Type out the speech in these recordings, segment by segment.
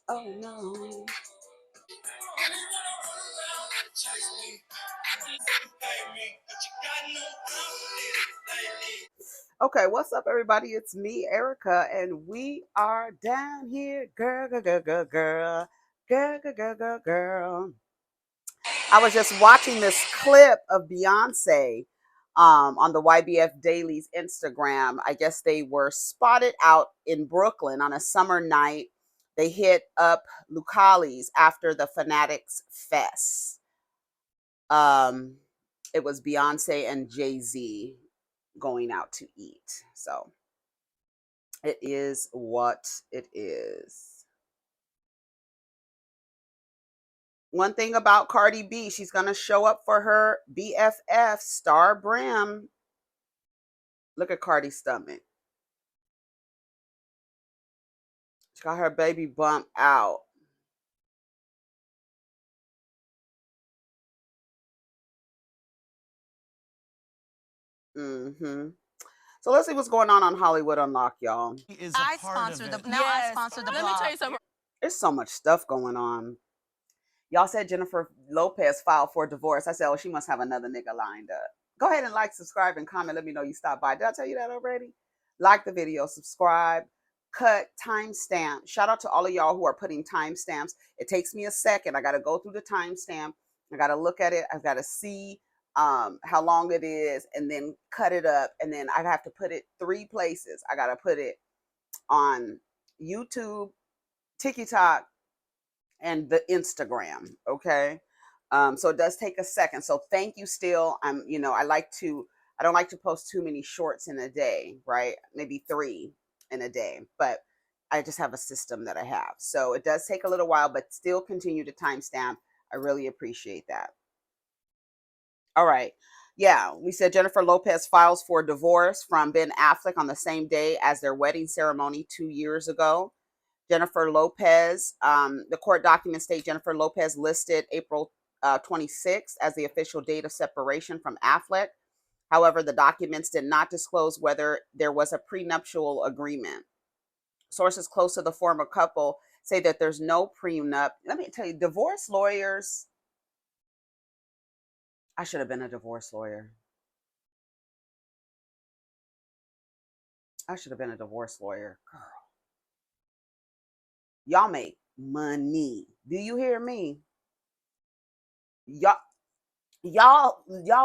Oh no. Okay, what's up, everybody? It's me, Erica, and we are down here, girl, girl, girl, girl, girl, girl, girl, girl, girl, girl. I was just watching this clip of Beyonce on the YBF Daily's Instagram. I guess they were spotted out in Brooklyn on a summer night. They hit up Lucali's after the Fanatics Fest. Um, it was Beyonce and Jay-Z going out to eat. So it is what it is. One thing about Cardi B, she's going to show up for her BFF, Star Brim. Look at Cardi's stomach. She got her baby bump out. Mm-hmm. So let's see what's going on Hollywood Unlocked, y'all. I sponsor the now. Yes. I sponsor the blog. Let me tell you something. There's so much stuff going on. Y'all said Jennifer Lopez filed for divorce. I said, oh, she must have another nigga lined up. Go ahead and like, subscribe, and comment. Let me know you stopped by. Did I tell you that already? Like the video, subscribe, cut, timestamp. Shout out to all of y'all who are putting timestamps. It takes me a second. I got to go through the timestamp. I got to look at it. I've got to see how long it is and then cut it up. And then I have to put it 3 places. I got to put it on YouTube, TikTok, and the Instagram. Okay. So it does take a second. So thank you still. I don't like to post too many shorts in a day, right? Maybe 3 in a day, but I just have a system that I have. So it does take a little while, but still continue to timestamp. I really appreciate that. All right. Yeah, we said Jennifer Lopez files for divorce from Ben Affleck on the same day as their wedding ceremony 2 years ago. Jennifer Lopez, the court documents state Jennifer Lopez listed April 26th as the official date of separation from Affleck. However, the documents did not disclose whether there was a prenuptial agreement. Sources close to the former couple say that there's no prenup. Let me tell you, divorce lawyers, I should have been a divorce lawyer. I should have been a divorce lawyer. Girl, y'all make money. Do you hear me? Y'all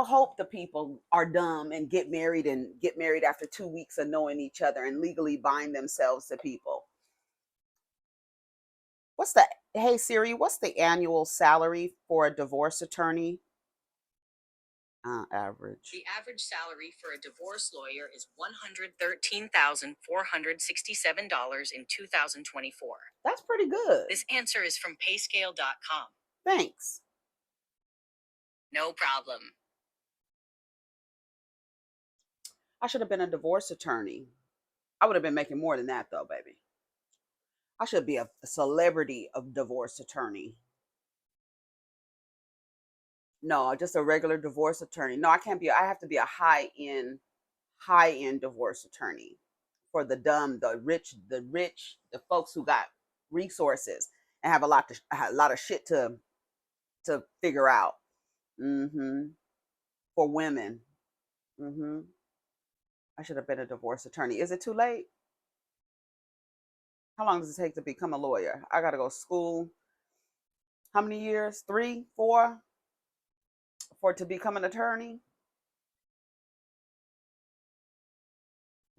hope the people are dumb and get married after 2 weeks of knowing each other and legally bind themselves to people. Hey Siri, what's the annual salary for a divorce attorney? Average. The average salary for a divorce lawyer is $113,467 in 2024. That's pretty good. This answer is from payscale.com. Thanks. No problem. I should have been a divorce attorney. I would have been making more than that though, baby. I should be a celebrity of divorce attorney. No, just a regular divorce attorney. No, I can't be. I have to be a high-end divorce attorney for the dumb, the rich, the folks who got resources and have a lot of shit to figure out. For women. I should have been a divorce attorney. Is it too late? How long does it take to become a lawyer? I got to go to school. How many years? 3, 4 for to become an attorney?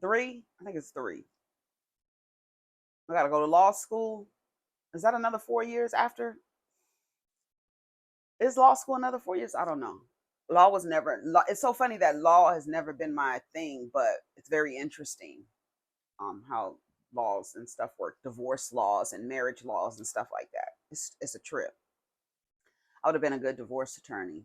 3? I think it's 3. I got to go to law school. Is that another 4 years after? Is law school another 4 years? I don't know. Law was never. It's so funny that law has never been my thing, but it's very interesting how laws and stuff work, divorce laws and marriage laws and stuff like that. It's a trip. I would have been a good divorce attorney.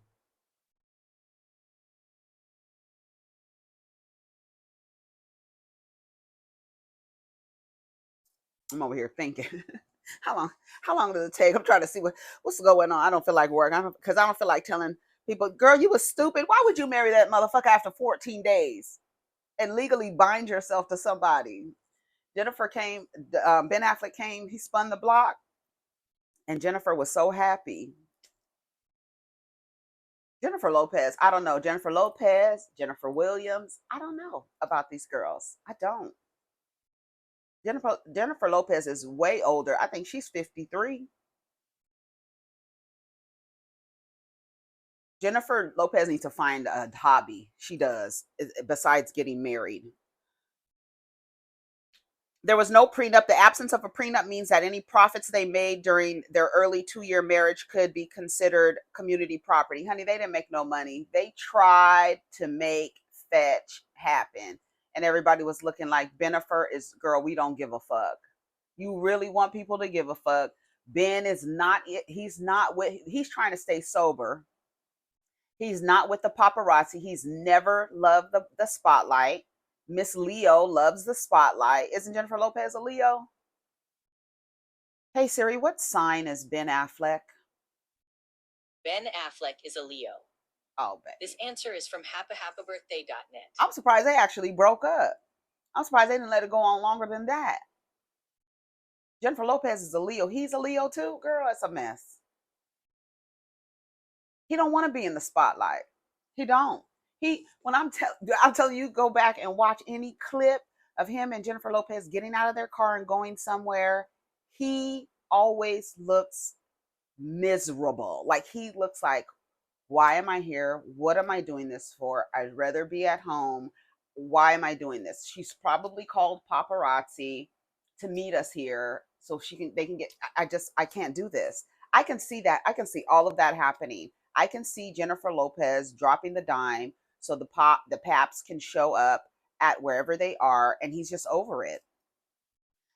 I'm over here thinking. How long does it take? I'm trying to see what's going on. I don't feel like work. Because I don't feel like telling people, girl, you was stupid. Why would you marry that motherfucker after 14 days and legally bind yourself to somebody? Ben Affleck came, he spun the block. And Jennifer was so happy. Jennifer Lopez, I don't know. Jennifer Lopez, Jennifer Williams, I don't know about these girls. I don't. Jennifer Lopez is way older. I think she's 53. Jennifer Lopez needs to find a hobby. She does, besides getting married. There was no prenup. The absence of a prenup means that any profits they made during their early 2-year marriage could be considered community property. Honey, they didn't make no money. They tried to make fetch happen. And everybody was looking like Benifer is, girl, we don't give a fuck. You really want people to give a fuck. Ben is not, he's not with, he's trying to stay sober. He's not with the paparazzi. He's never loved the spotlight. Miss Leo loves the spotlight. Isn't Jennifer Lopez a Leo? Hey Siri, what sign is Ben Affleck? Ben Affleck is a Leo. Oh, baby. This answer is from happyhappybirthday.net. I'm surprised they actually broke up. I'm surprised they didn't let it go on longer than that. Jennifer Lopez is a Leo. He's a Leo too? Girl, it's a mess. He don't want to be in the spotlight. He don't. I'm telling you, go back and watch any clip of him and Jennifer Lopez getting out of their car and going somewhere. He always looks miserable. Like he looks like, why am I here? What am I doing this for? I'd rather be at home. Why am I doing this? She's probably called paparazzi to meet us here so they can get, I can't do this. I can see that. I can see all of that happening. I can see Jennifer Lopez dropping the dime so the paps can show up at wherever they are, and he's just over it.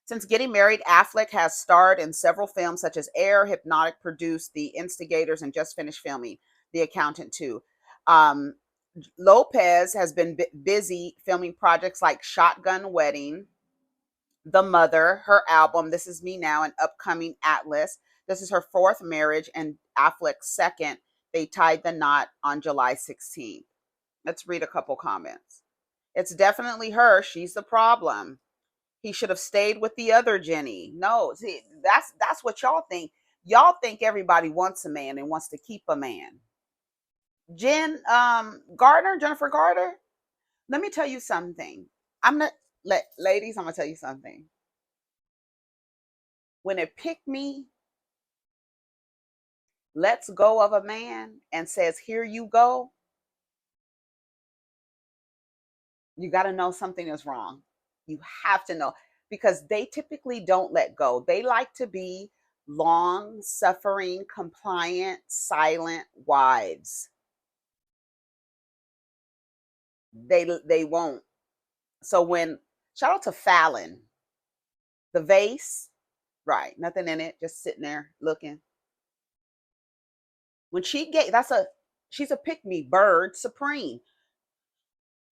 Since getting married, Affleck has starred in several films such as Air, Hypnotic, Produced, The Instigators, and just finished filming The Accountant 2. Lopez has been busy filming projects like Shotgun Wedding, The Mother, her album, This Is Me Now, and upcoming Atlas. This is her fourth marriage and Affleck's second. They tied the knot on July 16th. Let's read a couple comments. It's definitely her. She's the problem. He should have stayed with the other Jenny. No, see, that's what y'all think. Y'all think everybody wants a man and wants to keep a man. Jennifer Gardner. Let me tell you something. Ladies, I'm gonna tell you something. When it picked me, lets go of a man and says, here you go, you got to know something is wrong. You have to know, because they typically don't let go. They like to be long suffering, compliant, silent wives. They won't. So shout out to Fallon, the vase, right? Nothing in it, just sitting there looking. When she's a pick me bird supreme.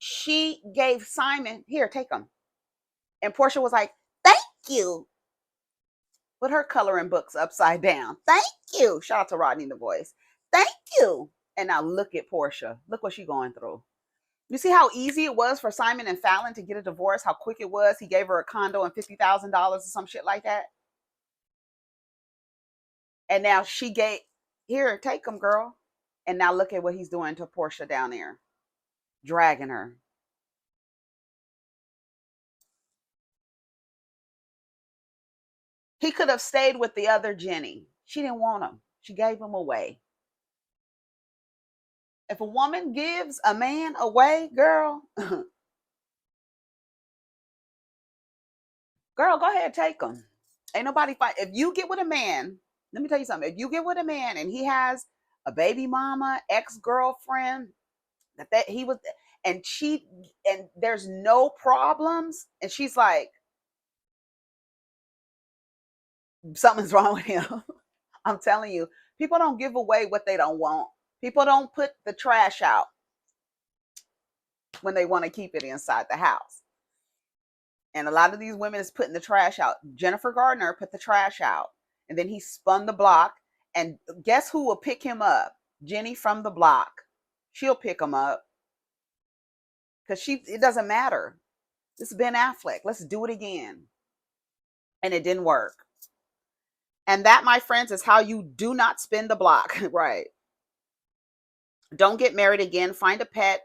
She gave Simon, here, take them. And Portia was like, thank you. With her coloring books upside down. Thank you. Shout out to Rodney the voice. Thank you. And now look at Portia. Look what she's going through. You see how easy it was for Simon and Fallon to get a divorce? How quick it was? He gave her a condo and $50,000 or some shit like that. And now she gave, here, take them, girl. And now look at what he's doing to Portia down there. Dragging her. He could have stayed with the other Jenny. She didn't want him. She gave him away. If a woman gives a man away, girl, girl, go ahead, take him. Ain't nobody fight. If you get with a man, let me tell you something. If you get with a man and he has a baby mama, ex-girlfriend, that he was, and there's no problems, and she's like, something's wrong with him. I'm telling you, people don't give away what they don't want. People don't put the trash out when they want to keep it inside the house. And a lot of these women is putting the trash out. Jennifer Gardner put the trash out, and then he spun the block. And guess who will pick him up? Jenny from the block. She'll pick him up because it doesn't matter. This is Ben Affleck. Let's do it again. And it didn't work. And that, my friends, is how you do not spin the block. Right. Don't get married again. Find a pet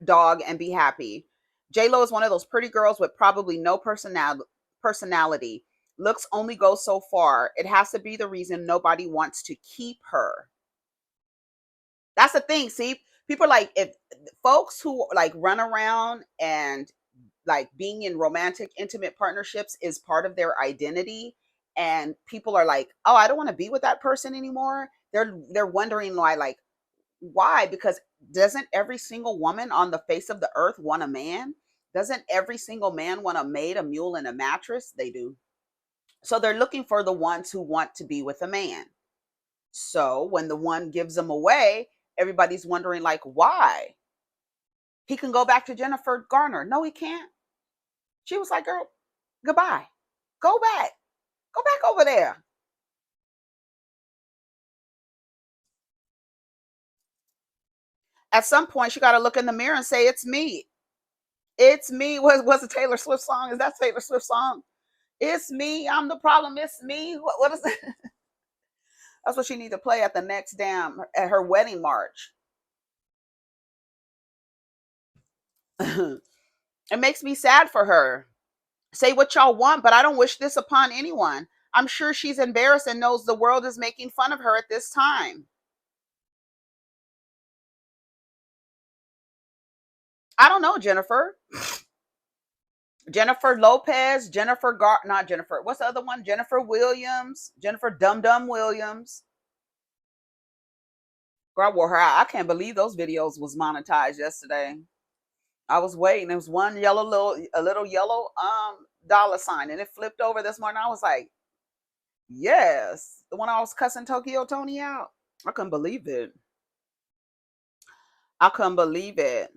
dog and be happy. J-Lo is one of those pretty girls with probably no personality. Looks only go so far. It has to be the reason nobody wants to keep her. That's the thing. See, people like, if folks who like run around and like being in romantic, intimate partnerships is part of their identity, and people are like, "Oh, I don't want to be with that person anymore." They're wondering why, like, why? Because doesn't every single woman on the face of the earth want a man? Doesn't every single man want a maid, a mule, and a mattress? They do. So they're looking for the ones who want to be with a man. So when the one gives them away, everybody's wondering, like, why? He can go back to Jennifer Garner. No, he can't. She was like, girl, goodbye. Go back. Go back over there. At some point, she got to look in the mirror and say, it's me. It's me. What's a Taylor Swift song? Is that Taylor Swift song? It's me. I'm the problem. It's me. What is it? That's what she need to play at the next at her wedding march. It makes me sad for her. Say what y'all want, but I don't wish this upon anyone. I'm sure she's embarrassed and knows the world is making fun of her at this time. I don't know, Jennifer. Jennifer Lopez, not Jennifer. What's the other one? Jennifer Williams, Jennifer Dum Dum Williams. Girl, I wore her out. I can't believe those videos was monetized yesterday. I was waiting. There was one a little yellow dollar sign, and it flipped over this morning. I was like, yes, the one I was cussing Tokyo Tony out. I couldn't believe it. I couldn't believe it.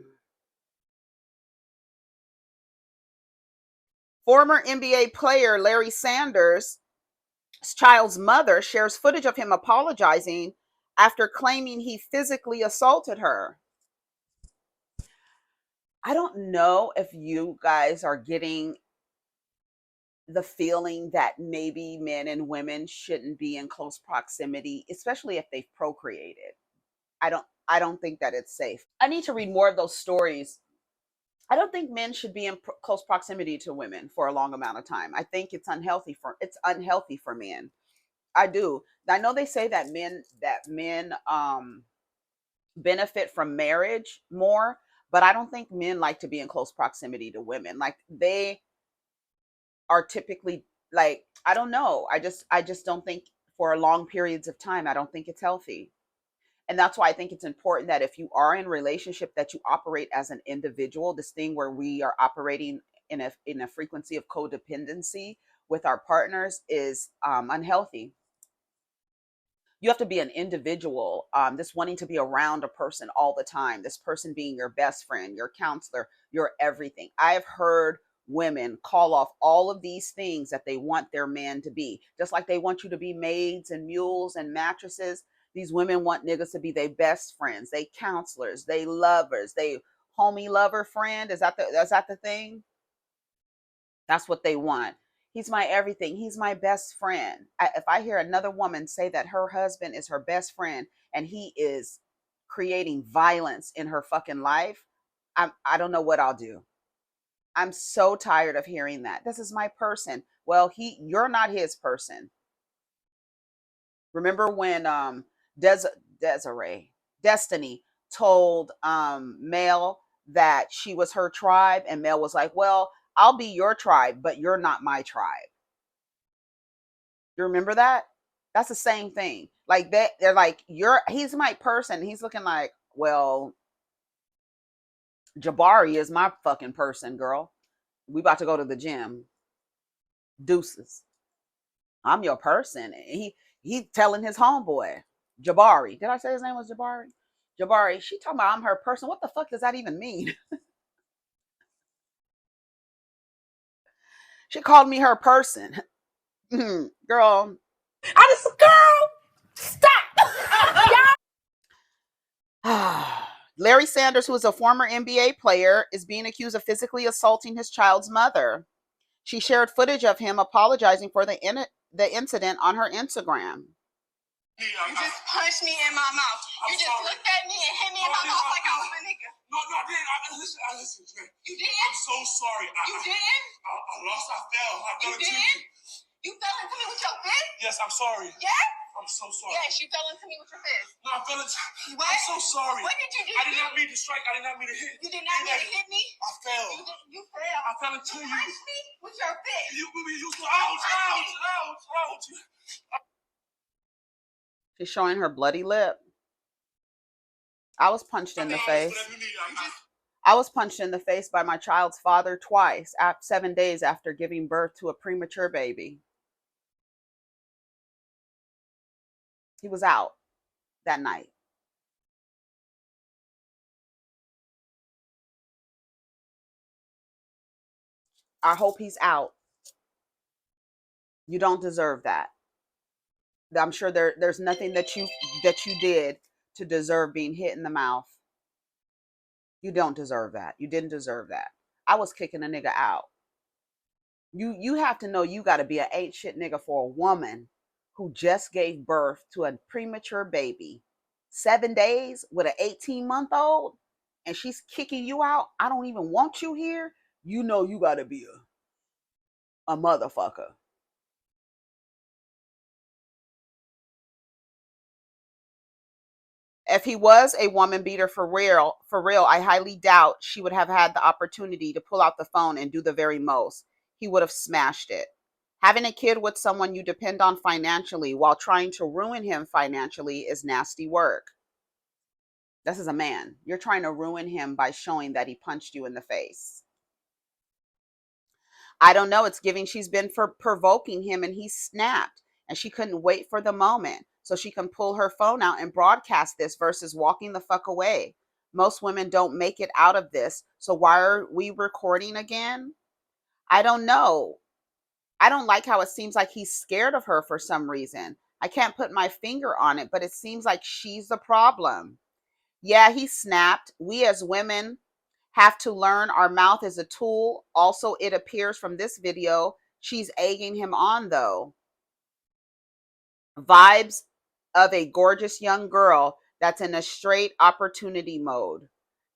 Former NBA player Larry Sanders' child's mother shares footage of him apologizing after claiming he physically assaulted her. I don't know if you guys are getting the feeling that maybe men and women shouldn't be in close proximity, especially if they've procreated. I don't think that it's safe. I need to read more of those stories. I don't think men should be in close proximity to women for a long amount of time. I think it's unhealthy for men. I do. I know they say that men benefit from marriage more, but I don't think men like to be in close proximity to women. Like, they are typically, like, I don't know. I just don't think, for long periods of time, I don't think it's healthy. And that's why I think it's important that if you are in a relationship, that you operate as an individual. This thing where we are operating in a frequency of codependency with our partners is unhealthy. You have to be an individual, this wanting to be around a person all the time, this person being your best friend, your counselor, your everything. I have heard women call off all of these things that they want their man to be, just like they want you to be maids and mules and mattresses. These women want niggas to be their best friends, they counselors, they lovers, they homie lover friend. Is that the thing? That's what they want. He's my everything. He's my best friend. If I hear another woman say that her husband is her best friend and he is creating violence in her fucking life, I don't know what I'll do. I'm so tired of hearing that. This is my person. Well, you're not his person. Remember when Desiree Destiny told Mel that she was her tribe, and Mel was like, well, I'll be your tribe, but you're not my tribe. You remember that? That's the same thing. Like, that, they're like, he's my person. He's looking like, well, Jabari is my fucking person, girl. We about to go to the gym. Deuces. I'm your person. He telling his homeboy, Jabari. Did I say his name was Jabari? Jabari, she talking about I'm her person. What the fuck does that even mean? She called me her person. Girl. I just, girl, stop. Larry Sanders, who is a former NBA player, is being accused of physically assaulting his child's mother. She shared footage of him apologizing for the the incident on her Instagram. You just punched me in my mouth. You just looked at me and hit me in my mouth like I was a nigga. No, I didn't. Listen. You did? I'm so sorry. You did? I lost. I fell. I fell into you. You fell into me with your fist? Yes, I'm sorry. Yeah? I'm so sorry. Yes, you fell into me with your fist. No, I fell into. What? I'm so sorry. What did you do? I did not mean to strike. I did not mean to hit. You did not mean to hit me? I fell. You fell. I fell into you. You punched me with your fist. You ouch. She's showing her bloody lip. I was punched in the face. I was punched in the face by my child's father twice, 7 days after giving birth to a premature baby. He was out that night. I hope he's out. You don't deserve that. I'm sure there's nothing that you did to deserve being hit in the mouth. You don't deserve that. You didn't deserve that. I was kicking a nigga out. You have to know you got to be an ain't shit nigga for a woman who just gave birth to a premature baby, 7 days with an 18-month-old, and she's kicking you out. I don't even want you here. You know you got to be a motherfucker. If he was a woman beater for real, I highly doubt she would have had the opportunity to pull out the phone and do the very most. He would have smashed it. Having a kid with someone you depend on financially while trying to ruin him financially is nasty work. This is a man. You're trying to ruin him by showing that he punched you in the face. I don't know. It's giving she's been for provoking him and he snapped and she couldn't wait for the moment so she can pull her phone out and broadcast this versus walking the fuck away. Most women don't make it out of this. So why are we recording again? I don't know. I don't like how it seems like he's scared of her for some reason. I can't put my finger on it, but it seems like she's the problem. Yeah, he snapped. We as women have to learn our mouth is a tool. Also, it appears from this video, she's egging him on though. Vibes of a gorgeous young girl that's in a straight opportunity mode.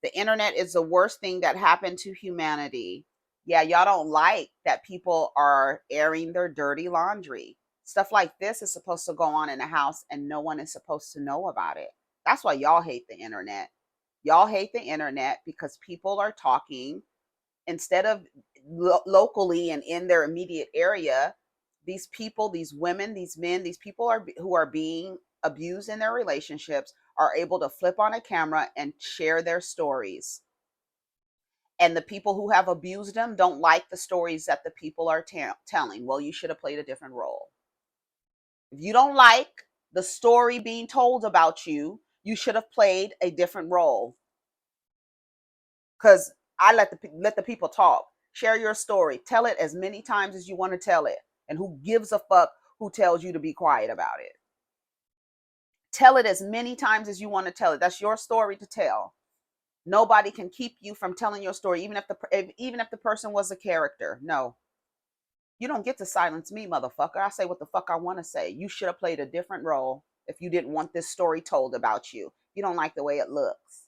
The internet is the worst thing that happened to humanity. Yeah, y'all don't like that people are airing their dirty laundry. Stuff like this is supposed to go on in a house and no one is supposed to know about it. That's why y'all hate the internet. Y'all hate the internet because people are talking instead of locally and in their immediate area. These people, these women, these men, these people who are being abused in their relationships are able to flip on a camera and share their stories. And the people who have abused them don't like the stories that the people are telling. Well, you should have played a different role. If you don't like the story being told about you, you should have played a different role. Because I let the people talk. Share your story. Tell it as many times as you want to tell it. And who gives a fuck who tells you to be quiet about it? Tell it as many times as you want to tell it. That's your story to tell. Nobody can keep you from telling your story, even if the person was a character. No. You don't get to silence me, motherfucker. I say what the fuck I want to say. You should have played a different role if you didn't want this story told about you. You don't like the way it looks.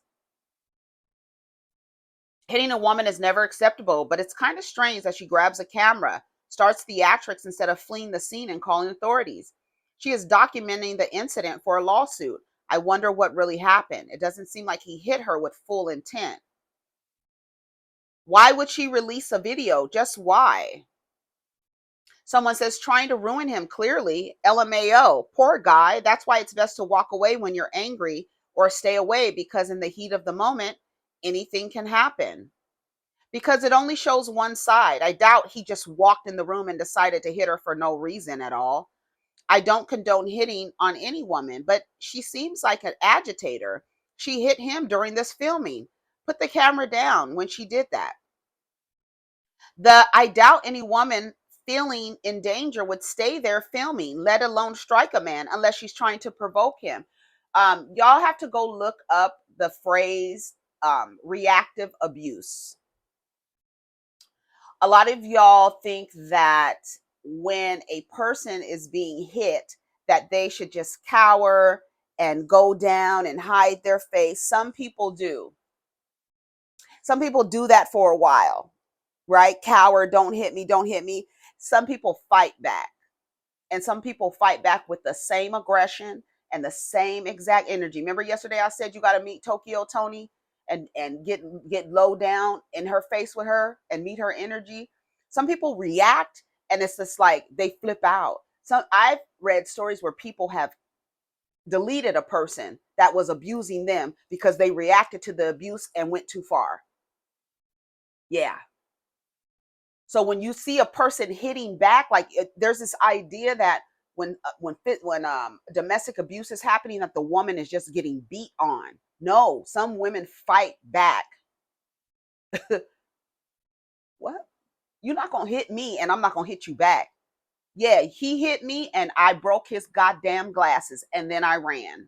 Hitting a woman is never acceptable, but it's kind of strange that she grabs a camera, starts theatrics instead of fleeing the scene and calling authorities. She is documenting the incident for a lawsuit. I wonder what really happened. It doesn't seem like he hit her with full intent. Why would she release a video? Just why? Someone says trying to ruin him, clearly. LMAO. Poor guy. That's why it's best to walk away when you're angry or stay away, because in the heat of the moment, anything can happen. Because it only shows one side. I doubt he just walked in the room and decided to hit her for no reason at all. I don't condone hitting on any woman, but she seems like an agitator. She hit him during this filming. Put the camera down when she did that. I doubt any woman feeling in danger would stay there filming, let alone strike a man, unless she's trying to provoke him. Y'all have to go look up the phrase reactive abuse. A lot of y'all think that when a person is being hit that they should just cower and go down and hide their face. Some people do. Some people do that for a while, right? Cower, don't hit me, don't hit me. Some people fight back. And some people fight back with the same aggression and the same exact energy. Remember yesterday I said you got to meet Tokyo Tony and get low down in her face with her and meet her energy. Some people react and it's just like they flip out. So I've read stories where people have deleted a person that was abusing them because they reacted to the abuse and went too far. Yeah. So when you see a person hitting back, like there's this idea that when domestic abuse is happening, that the woman is just getting beat on. No, some women fight back. What? You're not gonna hit me, and I'm not gonna hit you back. Yeah, he hit me, and I broke his goddamn glasses, and then I ran.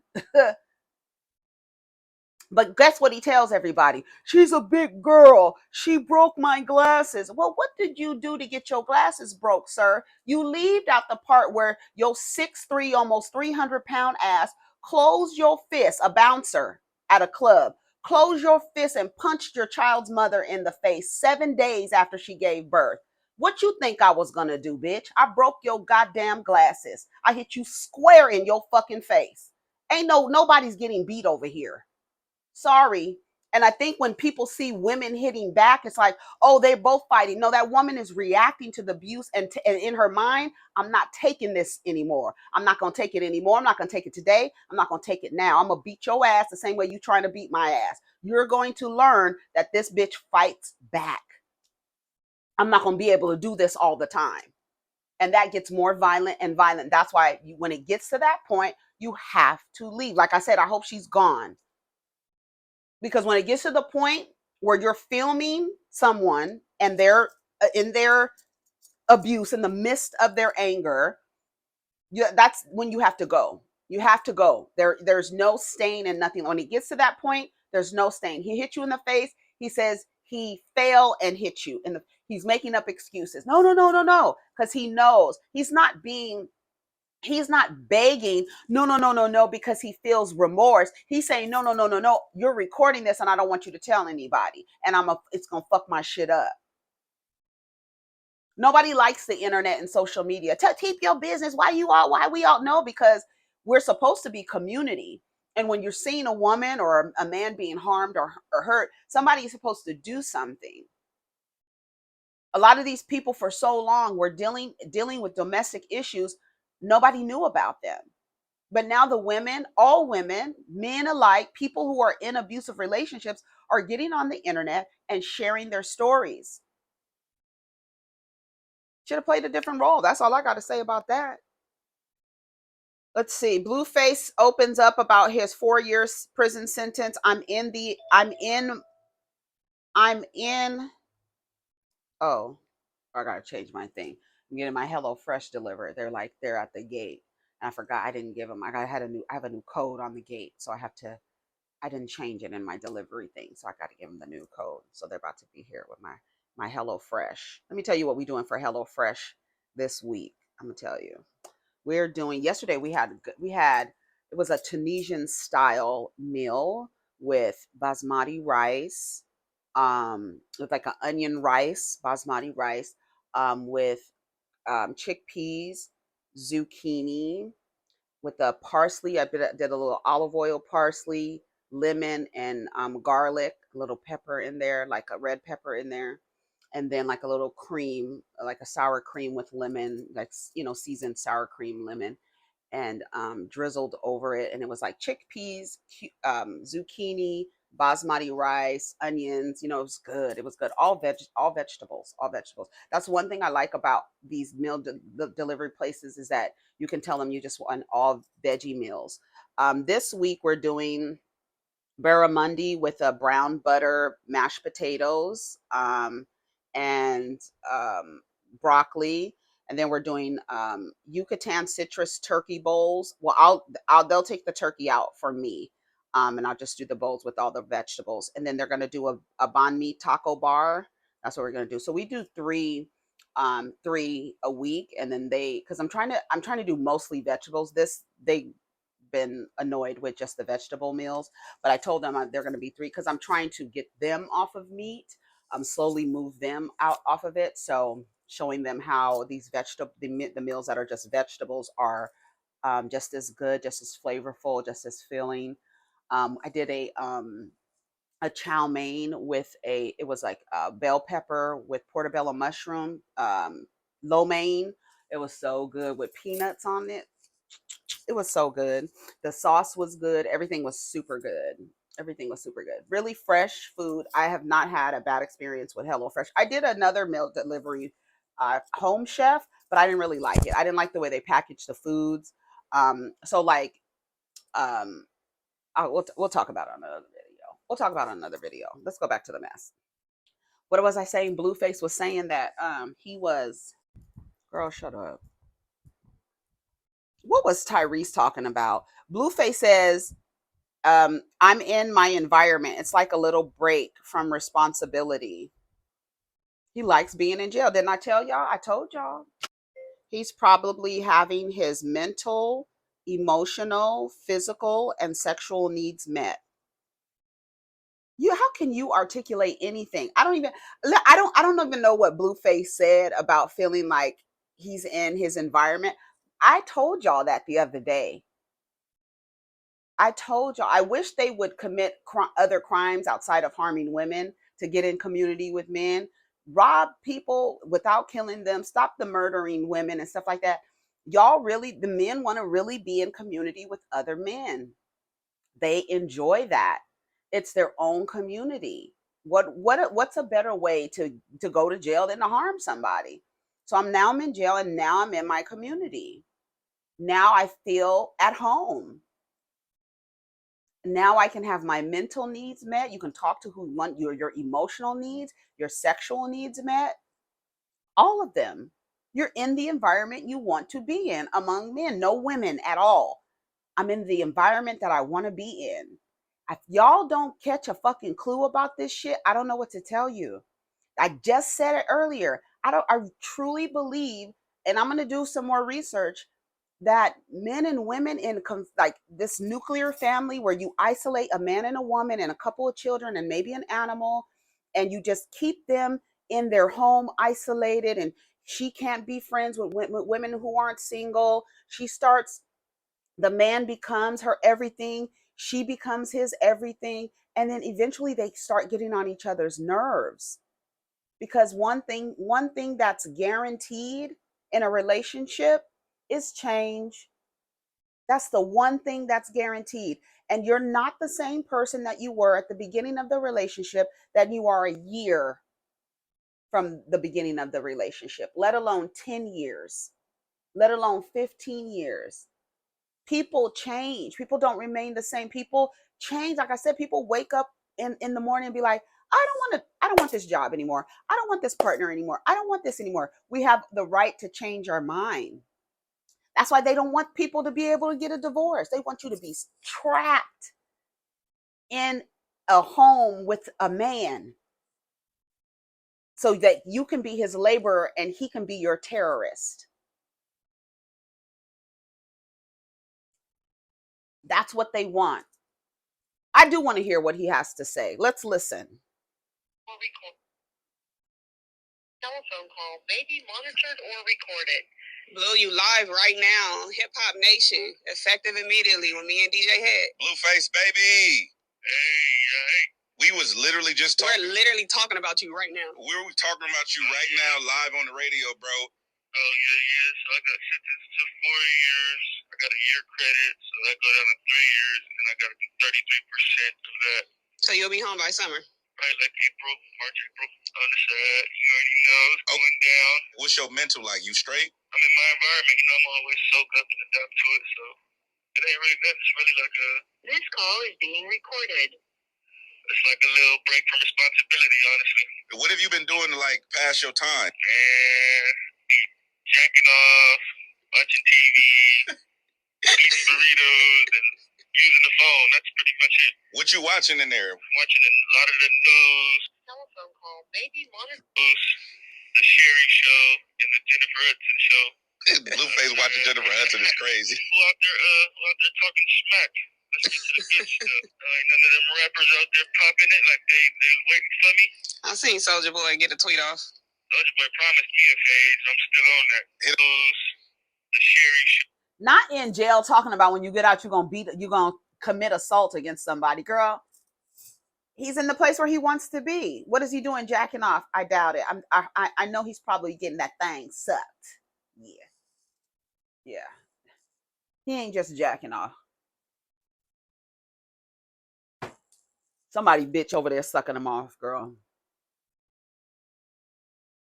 But guess what he tells everybody? She's a big girl. She broke my glasses. Well, what did you do to get your glasses broke, sir? You left out the part where your 6'3", almost 300-pound ass closed your fist, a bouncer at a club, closed your fist and punched your child's mother in the face 7 days after she gave birth. What you think I was gonna do, bitch? I broke your goddamn glasses. I hit you square in your fucking face. Nobody's getting beat over here. Sorry. And I think when people see women hitting back, it's like, oh, they're both fighting. No, that woman is reacting to the abuse, and in her mind, I'm not taking this anymore. I'm not going to take it anymore. I'm not going to take it today. I'm not going to take it now. I'm going to beat your ass the same way you trying to beat my ass. You're going to learn that this bitch fights back. I'm not going to be able to do this all the time. And that gets more violent and violent. That's why when it gets to that point, you have to leave. Like I said, I hope she's gone. Because when it gets to the point where you're filming someone and they're in their abuse, in the midst of their anger, that's when you have to go. You have to go. There's no stain and nothing. When it gets to that point, there's no stain. He hit you in the face. He says he fell and hit you. He's making up excuses. No. Because he knows he's not begging, no, because he feels remorse. He's saying, no. You're recording this and I don't want you to tell anybody. And it's going to fuck my shit up. Nobody likes the internet and social media. Keep your business. Why we all know? Because we're supposed to be community. And when you're seeing a woman or a man being harmed or hurt, somebody is supposed to do something. A lot of these people for so long were dealing with domestic issues. Nobody knew about them. But now the women, all women, men alike, people who are in abusive relationships are getting on the internet and sharing their stories. Should have played a different role. That's all I got to say about that. Let's see. Blueface opens up about his 4 years prison sentence. I'm in. Oh, I got to change my thing. I'm getting my HelloFresh delivered. They're at the gate. And I forgot I didn't give them. I have a new code on the gate. So I didn't change it in my delivery thing. So I got to give them the new code. So they're about to be here with my HelloFresh. Let me tell you what we're doing for HelloFresh this week. I'm going to tell you. We're doing, yesterday it was a Tunisian style meal with basmati rice, with like an onion rice, basmati rice, with chickpeas, zucchini, with the parsley. I did a little olive oil, parsley, lemon, and garlic, a little pepper in there, like a red pepper in there, and then like a little cream, like a sour cream with lemon, like seasoned sour cream, lemon, and drizzled over it. And it was like chickpeas, zucchini, basmati rice, onions. It was good. It was good. All vegetables. That's one thing I like about these meal delivery places, is that you can tell them you just want all veggie meals. This week we're doing barramundi with a brown butter mashed potatoes, and broccoli. And then we're doing Yucatan citrus turkey bowls. Well, they'll take the turkey out for me, and I'll just do the bowls with all the vegetables. And then they're gonna do a banh mi taco bar. That's what we're gonna do. So we do 3 3 a week, and then because I'm trying to do mostly vegetables. They been annoyed with just the vegetable meals, but I told them they're going to be 3 because I'm trying to get them off of meat, slowly move them out off of it. So showing them how these the meals that are just vegetables are just as good, just as flavorful, just as filling. I did a chow mein with it was like bell pepper with portobello mushroom, lo mein. It was so good with peanuts on it. It was so good. The sauce was good. Everything was super good. Everything was super good. Really fresh food. I have not had a bad experience with HelloFresh. I did another meal delivery, Home Chef, but I didn't really like it. I didn't like the way they packaged the foods. So like, we'll talk about it on another video. We'll talk about it on another video. Let's go back to the mess. What was I saying? Blueface was saying that he was. Girl, shut up. What was Tyrese talking about? Blueface says, I'm in my environment. It's like a little break from responsibility. He likes being in jail. Didn't I tell y'all? I told y'all. He's probably having his mental, emotional, physical, and sexual needs met. How can you articulate anything? I don't even know what Blueface said about feeling like he's in his environment. I told y'all that the other day. I told y'all, I wish they would commit other crimes outside of harming women to get in community with men, rob people without killing them, stop the murdering women and stuff like that. Y'all really, the men want to really be in community with other men. They enjoy that. It's their own community. What's a better way to go to jail than to harm somebody? So I'm in jail, and now I'm in my community. Now I feel at home. Now I can have my mental needs met. You can talk to who you want, your emotional needs, your sexual needs met, all of them. You're in the environment you want to be in among men, no women at all. I'm in the environment that I want to be in. If y'all don't catch a fucking clue about this shit, I don't know what to tell you. I just said it earlier. I truly believe, and I'm going to do some more research, that men and women in like this nuclear family where you isolate a man and a woman and a couple of children and maybe an animal, and you just keep them in their home isolated, and she can't be friends with women who aren't single. The man becomes her everything, she becomes his everything, and then eventually they start getting on each other's nerves. Because one thing that's guaranteed in a relationship is change. That's the one thing that's guaranteed. And you're not the same person that you were at the beginning of the relationship that you are a year from the beginning of the relationship, let alone 10 years, let alone 15 years. People change. People don't remain the same. People change. Like I said, people wake up in the morning and be like, I don't want this job anymore. I don't want this partner anymore. I don't want this anymore. We have the right to change our mind. That's why they don't want people to be able to get a divorce. They want you to be trapped in a home with a man so that you can be his laborer and he can be your terrorist. That's what they want. I do want to hear what he has to say. Let's listen. Telephone call may be monitored or recorded. Blue, you live right now. Hip Hop Nation, effective immediately with me and DJ Head. Blueface, baby. Hey. We was literally just talking. We're literally talking about you right now. We're talking about you right now, live on the radio, bro. Oh, yeah. So I got sentenced to 4 years. I got a year credit, so that go down to 3 years, and I got to be 33% of that. So you'll be home by summer? Right, like March, April. On the side, you already know it's going down. What's your mental like? You straight? I'm in my environment, I'm always soaked up and adapt to it, so it ain't really nothing. It's really like a... This call is being recorded. It's like a little break from responsibility, honestly. What have you been doing to, like, pass your time? Man, jacking off, watching TV, eating burritos, and using the phone. That's pretty much it. What you watching in there? Watching a lot of the news. Telephone call may be monitored. The Sherry show and the Jennifer Hudson show. Blueface watching Jennifer Hudson is crazy. Who out there talking smack? Let's get to the good stuff. Ain't none of them rappers out there popping it like they waiting for me. I seen Soulja Boy get a tweet off. Soulja Boy promised me a page. I'm still on that. The Sherry show. Not in jail talking about when you get out, you're gonna commit assault against somebody. Girl, he's in the place where he wants to be. What is he doing, jacking off? I doubt it. I know he's probably getting that thing sucked. Yeah. He ain't just jacking off. Somebody bitch over there sucking him off, girl.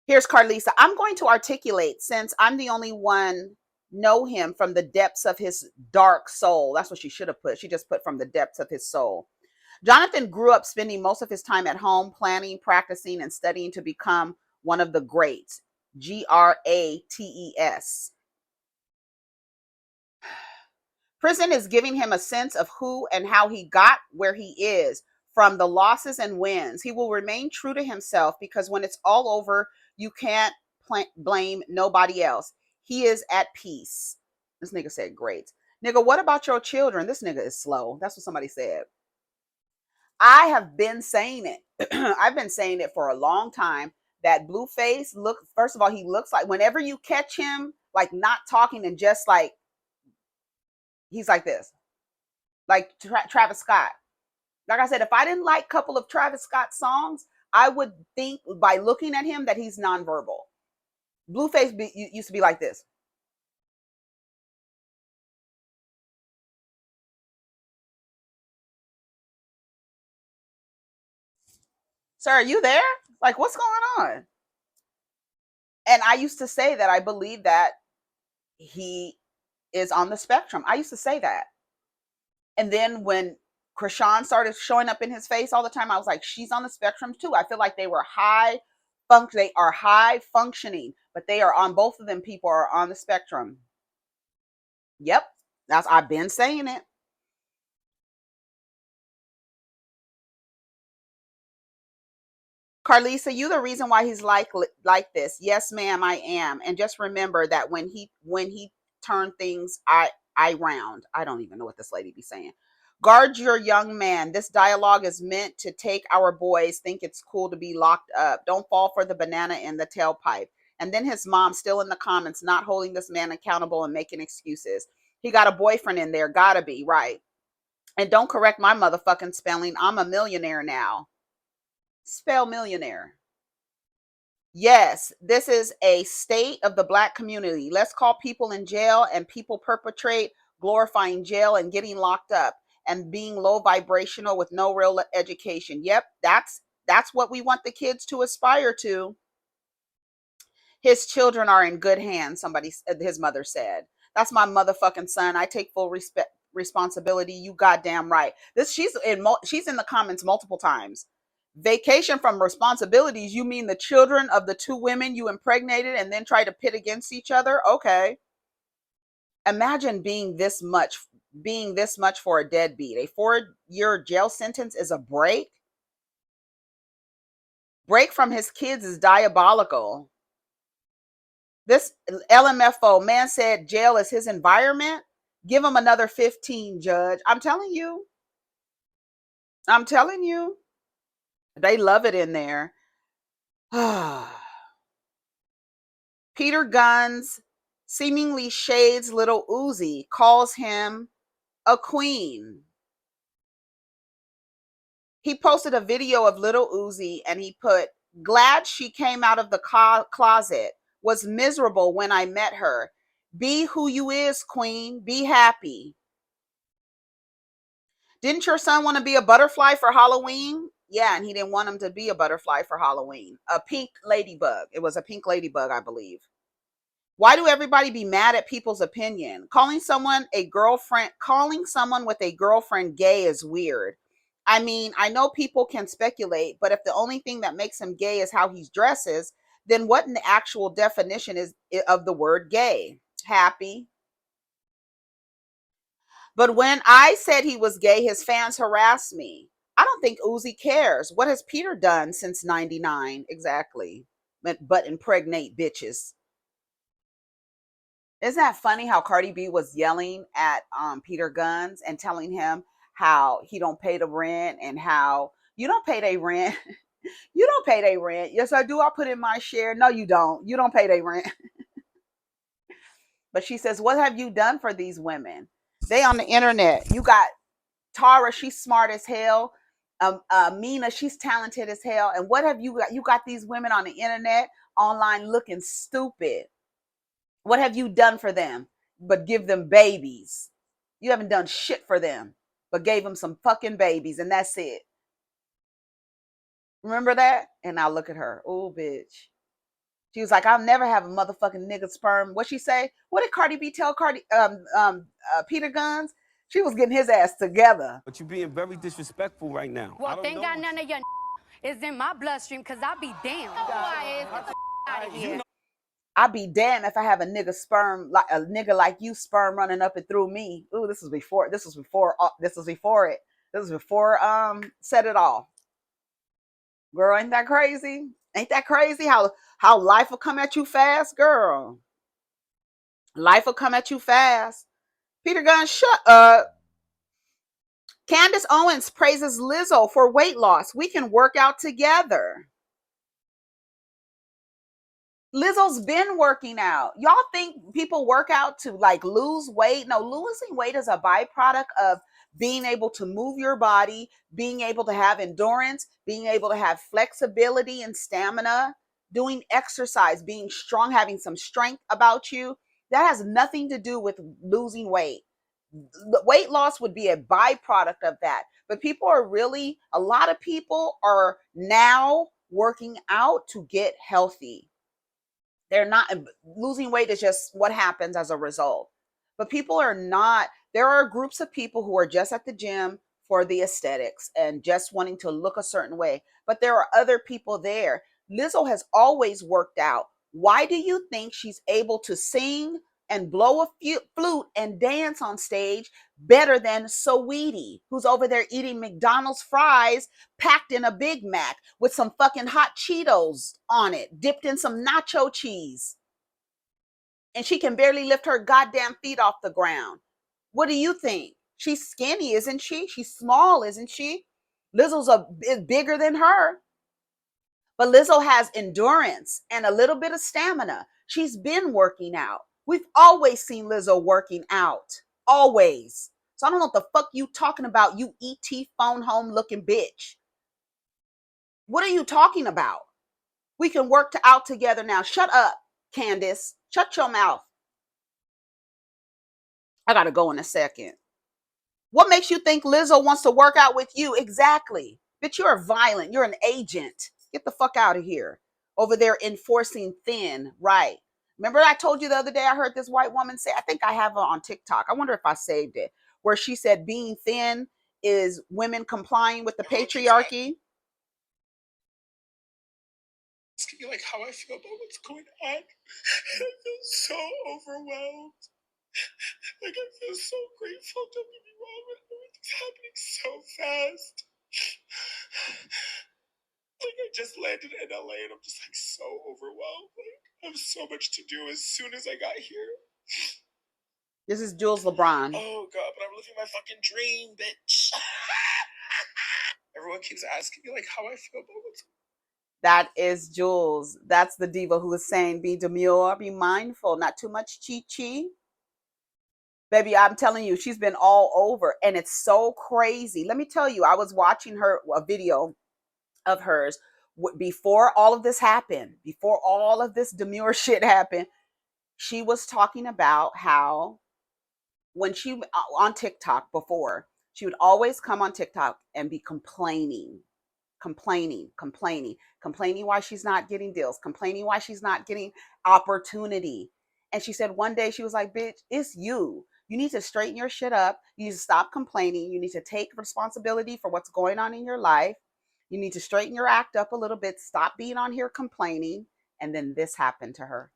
Here's Carlisa. I'm going to articulate, since I'm the only one know him from the depths of his dark soul. That's what she should have put. She just put from the depths of his soul. Jonathan grew up spending most of his time at home, planning, practicing, and studying to become one of the greats. Grates. Prison is giving him a sense of who and how he got where he is, from the losses and wins. He will remain true to himself, because when it's all over, you can't blame nobody else. He is at peace. This nigga said, great. Nigga, what about your children? This nigga is slow. That's what somebody said. I have been saying it. I've been saying it for a long time, that Blueface, first of all, he looks like, whenever you catch him, like not talking and just like, he's like this. Like Travis Scott. Like I said, if I didn't like a couple of Travis Scott songs, I would think by looking at him that he's nonverbal. Blueface used to be like this. Sir, are you there? Like, what's going on? And I used to say that I believe that he is on the spectrum. I used to say that. And then when Krishan started showing up in his face all the time, I was like, she's on the spectrum too. I feel like they are high functioning, but they are on, both of them people are on the spectrum. Yep. I've been saying it. Carlisa, you the reason why he's like this. Yes, ma'am, I am. And just remember that when he turned things round. I don't even know what this lady be saying. Guard your young man. This dialogue is meant to take our boys think it's cool to be locked up. Don't fall for the banana in the tailpipe. And then his mom still in the comments, not holding this man accountable and making excuses. He got a boyfriend in there. Gotta be, right. And don't correct my motherfucking spelling. I'm a millionaire now. Spell millionaire. Yes, this is a state of the black community. Let's call people in jail, and people perpetrate glorifying jail and getting locked up and being low vibrational with no real education. Yep, that's what we want the kids to aspire to. His children are in good hands, his mother said. That's my motherfucking son. I take full responsibility. You goddamn right. She's in the comments multiple times. Vacation from responsibilities. You mean the children of the two women you impregnated and then try to pit against each other? Okay. Imagine being this much for a deadbeat. A 4-year jail sentence is a break. Break from his kids is diabolical. This LMFO man said jail is his environment. Give him another 15, Judge. I'm telling you. They love it in there. Peter Gunz seemingly shades little Uzi, calls him a queen. He posted a video of little Uzi and he put, glad she came out of the closet. Was miserable when I met her. Be who you is, queen. Be happy. Didn't your son want to be a butterfly for Halloween? Yeah, and he didn't want him to be a butterfly for Halloween. A pink ladybug. It was a pink ladybug, I believe. Why do everybody be mad at people's opinion? Calling someone with a girlfriend gay is weird. I mean, I know people can speculate, but if the only thing that makes him gay is how he dresses, then what in the actual definition is of the word gay? Happy. But when I said he was gay, his fans harassed me. I don't think Uzi cares. What has Peter done since 99? Exactly. but impregnate bitches. Isn't that funny how Cardi B was yelling at Peter Gunz and telling him how he don't pay the rent and how you don't pay their rent. You don't pay their rent. Yes, I do. I put in my share. No, you don't. You don't pay their rent. But she says, what have you done for these women? They on the internet. You got Tara, she's smart as hell. Mina, she's talented as hell. And what have you got? You got these women on the internet, online, looking stupid. What have you done for them but give them babies? You haven't done shit for them, but gave them some fucking babies, and that's it. Remember that? And now look at her. Oh, bitch. She was like, I'll never have a motherfucking nigga sperm. What she say? What did Cardi B tell Peter Gunz? She was getting his ass together. But you're being very disrespectful right now. Well, thank God none of your is in my bloodstream, because I'll be damned. Get the out of here. I'd be damned if I have a nigga sperm, like a nigga like you sperm running up and through me. Ooh, this was before set it all. Girl, ain't that crazy? Ain't that crazy how life will come at you fast, girl? Life will come at you fast. Peter Gunz, shut up. Candace Owens praises Lizzo for weight loss. We can work out together. Lizzo's been working out. Y'all think people work out to like lose weight? No, losing weight is a byproduct of being able to move your body, being able to have endurance, being able to have flexibility and stamina, doing exercise, being strong, having some strength about you. That has nothing to do with losing weight. Weight loss would be a byproduct of that. But a lot of people are now working out to get healthy. They're not, losing weight is just what happens as a result. But people are not, there are groups of people who are just at the gym for the aesthetics and just wanting to look a certain way. But there are other people there. Lizzo has always worked out. Why do you think she's able to sing and blow a flute and dance on stage better than Saweetie, who's over there eating McDonald's fries packed in a Big Mac with some fucking hot Cheetos on it, dipped in some nacho cheese? And she can barely lift her goddamn feet off the ground. What do you think? She's skinny, isn't she? She's small, isn't she? Lizzo's bigger than her. But Lizzo has endurance and a little bit of stamina. She's been working out. We've always seen Lizzo working out. Always. So I don't know what the fuck you talking about, you ET phone home looking bitch. What are you talking about? We can work out together now. Shut up, Candace. Shut your mouth. I gotta go in a second. What makes you think Lizzo wants to work out with you? Exactly. Bitch, you're violent. You're an agent. Get the fuck out of here. Over there enforcing thin, right? Remember I told you the other day I heard this white woman say, I think I have her on TikTok. I wonder if I saved it, where she said being thin is women complying with the patriarchy. Asking you like how I feel about what's going on. I feel so overwhelmed. Like I feel so grateful. Don't get me wrong, but everything's happening so fast. Like I just landed in LA and I'm just like so overwhelmed. Like I have so much to do as soon as I got here. This is Jooles Lebron. Oh God, but I'm living my fucking dream, bitch. Everyone keeps asking me like how I feel about what's. That is Jooles. That's the diva who is saying be demure, be mindful, not too much chi-chi. Baby, I'm telling you, she's been all over and it's so crazy. Let me tell you, I was watching a video of hers before all of this happened, before all of this demure shit happened. She was talking about how when she on TikTok before, she would always come on TikTok and be complaining why she's not getting deals, complaining why she's not getting opportunity. And she said one day she was like, bitch, it's you. You need to straighten your shit up. You need to stop complaining. You need to take responsibility for what's going on in your life. You need to straighten your act up a little bit. Stop being on here complaining. And then this happened to her.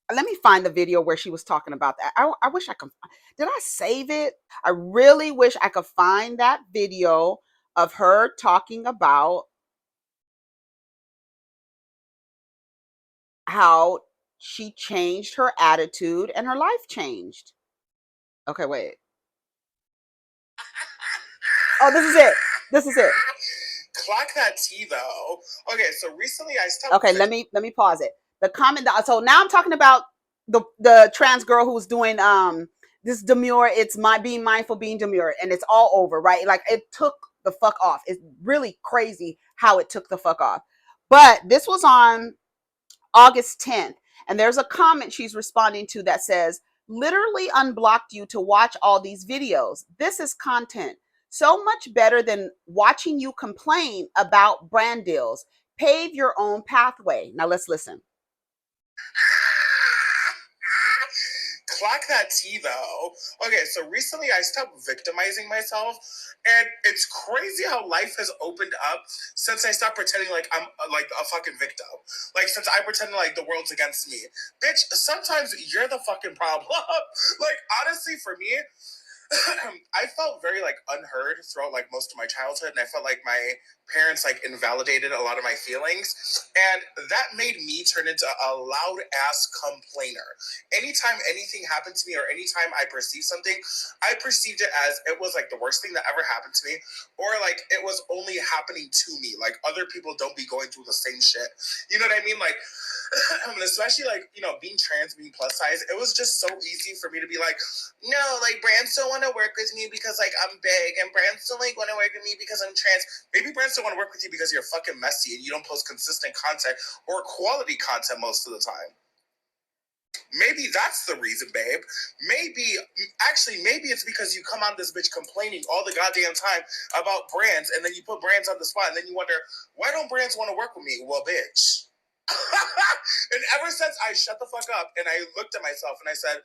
Let me find the video where she was talking about that. I wish I could. Did I save it? I really wish I could find that video of her talking about how she changed her attitude and her life changed. Okay, wait. Oh, this is it. This is it. Clock that tea though. Okay, so recently I stopped. Okay, let me pause it. The comment. So now I'm talking about the trans girl who's doing this demure. It's my being mindful, being demure, and it's all over, right? Like it took the fuck off. It's really crazy how it took the fuck off. But this was on August 10th, and there's a comment she's responding to that says, "Literally unblocked you to watch all these videos. This is content. So much better than watching you complain about brand deals. Pave your own pathway." Now let's listen. Clock that tea though. Okay, so recently I stopped victimizing myself, and it's crazy how life has opened up since I stopped pretending like I'm like a fucking victim. Like since I pretend like the world's against me. Bitch, sometimes you're the fucking problem. Like honestly, for me, I felt very like unheard throughout like most of my childhood, and I felt like my parents like invalidated a lot of my feelings, and that made me turn into a loud ass complainer. Anytime anything happened to me, or anytime I perceived something, I perceived it as it was like the worst thing that ever happened to me, or like it was only happening to me. Like other people don't be going through the same shit. You know what I mean? Like especially like, you know, being trans, being plus size, it was just so easy for me to be like, no, like brands don't want to work with me because like I'm big, and brands don't like want to work with me because I'm trans. Maybe brands don't want to work with you because you're fucking messy and you don't post consistent content or quality content most of the time. Maybe that's the reason, babe. Maybe it's because you come on this bitch complaining all the goddamn time about brands, and then you put brands on the spot, and then you wonder, why don't brands want to work with me? Well, bitch. And ever since I shut the fuck up and I looked at myself and I said,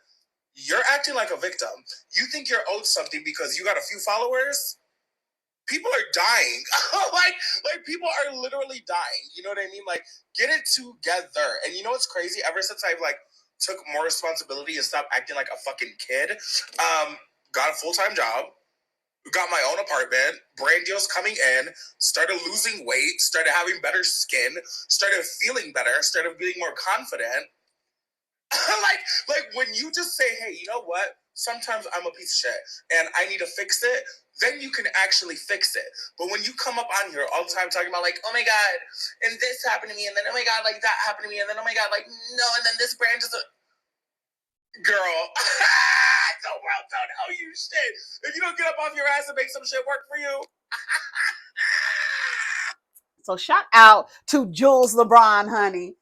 you're acting like a victim. You think you're owed something because you got a few followers? People are dying. like people are literally dying. You know what I mean? Like, get it together. And you know what's crazy? Ever since I've like took more responsibility and stopped acting like a fucking kid, got a full-time job, got my own apartment, brand deals coming in, started losing weight, started having better skin, started feeling better, started being more confident. like when you just say, hey, you know what? Sometimes I'm a piece of shit and I need to fix it, then you can actually fix it. But when you come up on here all the time talking about like, oh my God, and this happened to me, and then oh my God, like that happened to me, and then oh my God, like no, and then this brand just girl, the world don't owe you shit. If you don't get up off your ass and make some shit work for you. So shout out to Jooles, Lebron, honey,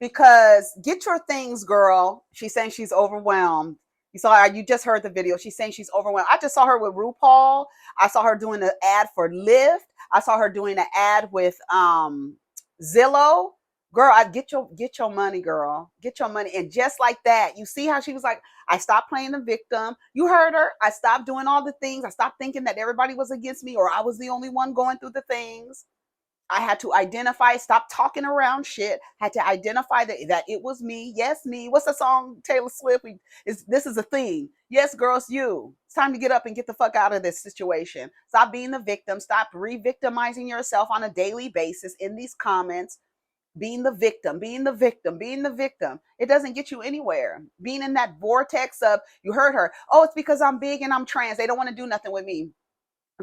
because get your things, girl. She's saying she's overwhelmed. You saw her, you just heard the video. She's saying she's overwhelmed. I just saw her with RuPaul. I saw her doing an ad for Lyft. I saw her doing an ad with Zillow. Girl, get your money, girl. Get your money. And just like that, you see how she was like, I stopped playing the victim. You heard her. I stopped doing all the things. I stopped thinking that everybody was against me or I was the only one going through the things. I had to identify, stop talking around shit. Had to identify that it was me. Yes, me. What's the song, Taylor Swift? This is a thing. Yes, girls, you. It's time to get up and get the fuck out of this situation. Stop being the victim. Stop re-victimizing yourself on a daily basis in these comments. Being the victim, being the victim, being the victim. It doesn't get you anywhere. Being in that vortex of, you heard her, oh, it's because I'm big and I'm trans. They don't want to do nothing with me.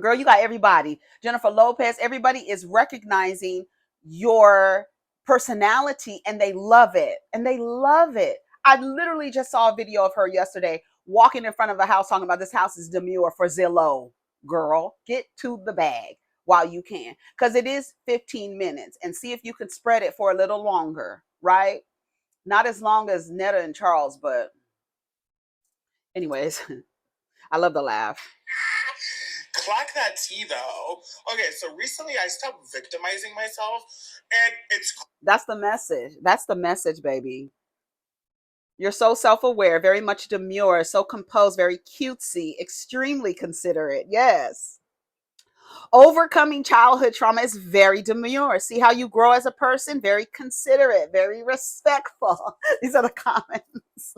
Girl, you got everybody. Jennifer Lopez, everybody is recognizing your personality and they love it. And they love it. I literally just saw a video of her yesterday walking in front of a house talking about this house is demure for Zillow. Girl, get to the bag while you can. Because it is 15 minutes. And see if you can spread it for a little longer, right? Not as long as Netta and Charles, but anyways, I love the laugh. Clock that tea though. Okay, so recently I stopped victimizing myself, and that's the message. That's the message, baby. You're so self-aware, very much demure, so composed, very cutesy, extremely considerate. Yes. Overcoming childhood trauma is very demure. See how you grow as a person? Very considerate, very respectful. These are the comments.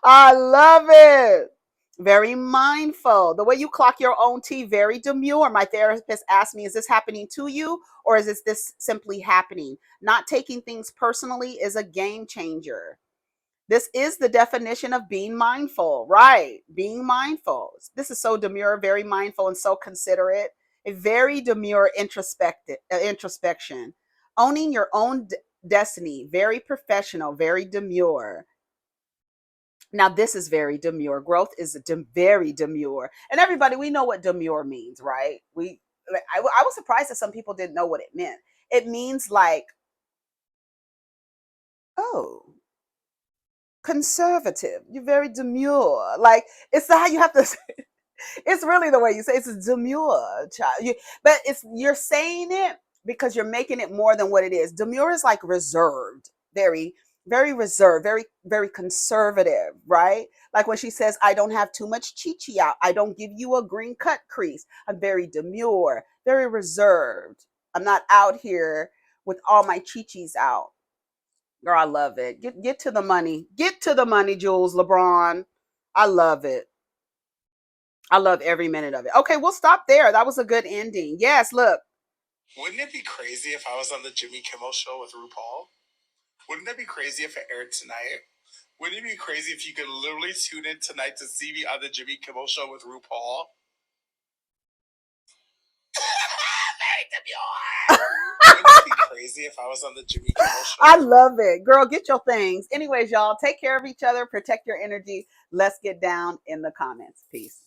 I love it. Very mindful. The way you clock your own tea, very demure. My therapist asked me, is this happening to you or is this simply happening? Not taking things personally is a game changer. This is the definition of being mindful, right? Being mindful. This is so demure, very mindful and so considerate. A very demure introspection. Owning your own destiny, very professional, very demure. Now, this is very demure. Growth is very demure. And everybody, we know what demure means, right? I was surprised that some people didn't know what it meant. It means like, oh, conservative. You're very demure. Like, it's how you have to say. It's really the way you say it. It's demure, child. But you're saying it because you're making it more than what it is. Demure is like reserved, very, very reserved, very, very conservative, right? Like when she says, I don't have too much chi-chi out. I don't give you a green cut crease. I'm very demure, very reserved. I'm not out here with all my chi-chis out. Girl, I love it. Get to the money. Get to the money, Jooles, Lebron. I love it. I love every minute of it. Okay, we'll stop there. That was a good ending. Yes, look. Wouldn't it be crazy if I was on the Jimmy Kimmel show with RuPaul? Wouldn't that be crazy if it aired tonight? Wouldn't it be crazy if you could literally tune in tonight to see me on the Jimmy Kimmel show with RuPaul? Wouldn't it be crazy if I was on the Jimmy Kimmel show? I love it. Girl, get your things. Anyways, y'all, take care of each other. Protect your energy. Let's get down in the comments. Peace.